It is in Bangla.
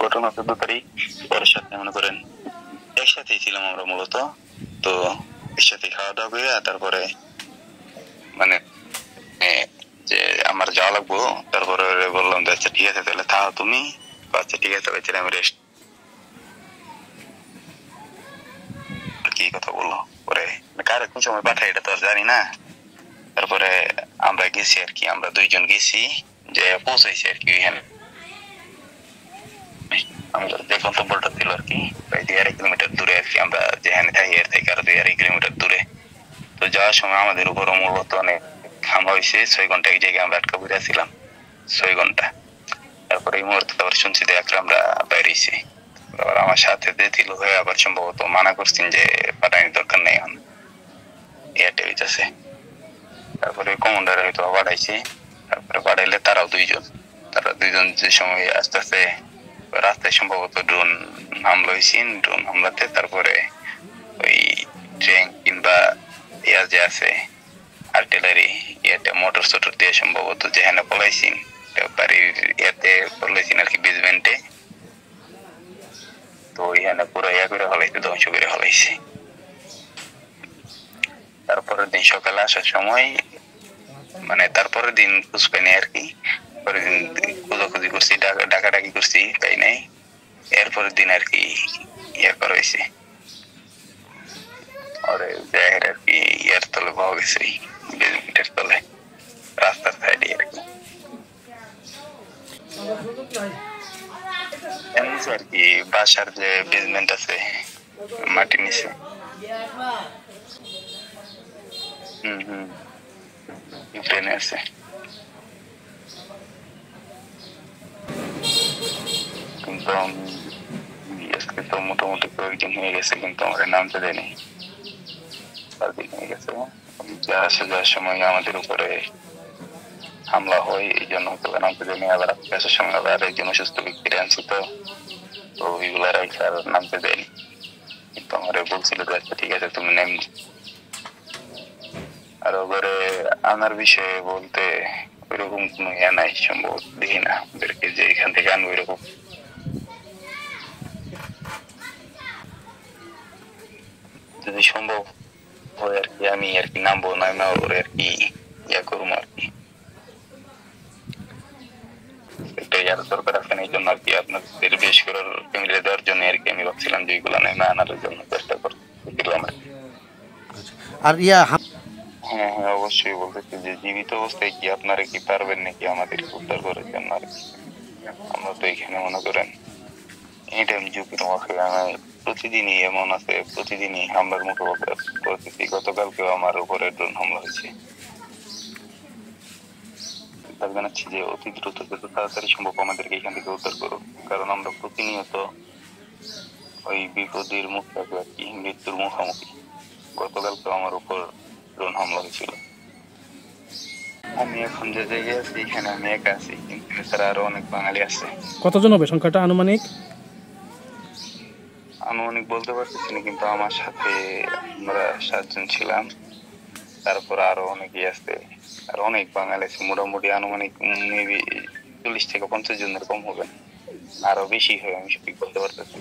ঘটনা 14 তারিখ পরের সাথে মনে করেন একসাথেই ছিলাম আমরা মূলত। তো একসাথে খাওয়া দাওয়া করে তারপরে মানে যে আমার যাওয়া লাগবো, তারপরে বললাম যে আচ্ছা ঠিক আছে তাহলে থাকো তুমি। আচ্ছা ঠিক আছে তাহলে আমি রেস্ট কি কথা বললো পরে কার কোন সময় পাঠাই এটা তো আর জানি না। তারপরে আমরা গেছি আর কি, আমরা 2জন গেছি যে পৌঁছাইছি আর কি ওইখানে। আমরা যে গন্তব্যটা ছিল আর কি প্রায় 2.5 কিলোমিটার দূরে আর কি, আমরা যেখানে থাকি এর থেকে আরো 2.5 কিলোমিটার দূরে। তো যাওয়ার সময় আমাদের উপর মূলত অনেক হামলা হয়েছে। 6 ঘন্টা এক জায়গায় আমরা আটকা পড়ে ছিলাম, 6 ঘন্টা। তারপরে এই মুহূর্তে আবার শুনছি যে আমরা বাইরেছি। আবার আমার সাথে যে ছিল হয়ে আবার সম্ভবত মানা করছেন যে পাঠানোর দরকার নেই এখন, এটা হইতেছে। তারপরে কমান্ডার হয়তো পাঠাইছে, তারপরে পাঠাইলে তারাও 2জন, তারা 2জন যে সময় আস্তে আস্তে রাস্তায় সম্ভবত ড্রোন হামলা হয়েছে। ড্রোন হামলাতে তারপরে ওই ট্রেন কিংবা ইয়া যে আছে আর্টিলারি ইয়াতে মোটর সোটর দিয়ে সম্ভবত যেখানে পলাইছি বাড়ির ইয়াতে পলাইছেন আর কি বেসমেন্টে। তো এখানে পুরো ইয়া করে হলাইছে, ধ্বংস করে হলাইছে। তারপরের দিন সকালে আসার সময় মানে তারপরের দিন খোঁজ পাইনি আর কি, পরের দিন খোঁজাখুঁজি করছি, ডাকাডাকি করছি, পাই নাই। এরপরের দিন আর কি ইয়ে করা হয়েছে, জায়গার আর কি ইয়ার তলে পাওয়া গেছে, বেসমেন্টের তলে রাস্তার সাইডে আর কি। আর কি বাসার যে বেসমেন্ট আছে মাটির নিচে। ইউক্রেনে আছে। কিন্তু আজকে তো মোটামুটি কয়েকদিন হয়ে গেছে, কিন্তু আমার নামতে দেয়নি। 4 দিন হয়ে গেছে। যাওয়ার সময় আমাদের উপরে হামলা হয়, এই জন্য হয়তো নামতে দেয়নি। আবার আসার সময় আবার একজন অসুস্থ ব্যক্তিরা আনছি, তো ওইগুলার আর নামতে দেয়নি। কিন্তু আমার বলছিল যে আচ্ছা ঠিক আছে তুমি নেম। আর ওপরে আনার বিষয়ে বলতে ওইরকম কোনো ইয়া নাই, সম্ভব দেখি না ওদেরকে যে এখান থেকে আনবো এরকম। যদি সম্ভব হয় আর কি আমি আর কি নামবো, না ওরে আর কি ইয়া করবো আর কি। একটা ইয়ার দরকার আছে, এই জন্য আর কি আপনাদের বেশ করে ফ্যামিলি দেওয়ার জন্য আর কি আমি ভাবছিলাম যে এইগুলো নেমে আনার জন্য চেষ্টা করছিলাম আর কি। আর ইয়া হ্যাঁ হ্যাঁ অবশ্যই বলতেছি যে জীবিত অবস্থায় কি আপনারা কি পারবেন নাকি আমাদের উদ্ধার করার জন্য আর কি। আমরা তো এখানে মনে করেন এনি টাইম ঝুঁকির মুখে। আমি প্রতিদিনই এমন আছে, প্রতিদিনই হামলার মুখে পড়তেছি। গতকালকেও আমার উপরে ড্রোন হামলা হয়েছে। জানাচ্ছি যে অতি দ্রুত যত তাড়াতাড়ি সম্ভব আমাদেরকে এখান থেকে উদ্ধার করুক, কারণ আমরা প্রতিনিয়ত ওই বিপদের মুখ থাকবে আর কি, মৃত্যুর মুখোমুখি। গতকালকে আমার উপর ড্রোন হামলা হয়েছিল। আমি এখন যে জায়গায় আছি এখানে আমি একা আছি, কিন্তু এছাড়া আরো অনেক বাঙালি আছে। কতজন হবে সংখ্যাটা আনুমানিক? আনুমানিক বলতে পারতেছি না, কিন্তু আমার সাথে আমরা 7 জন ছিলাম। তারপর আরো অনেকেই আছে, আর অনেক বাঙালি আছে। মোটামুটি আনুমানিক মেবি 40 থেকে 50 জনের কম হবে, আরো বেশি হবে, আমি সঠিক বলতে পারতেছি।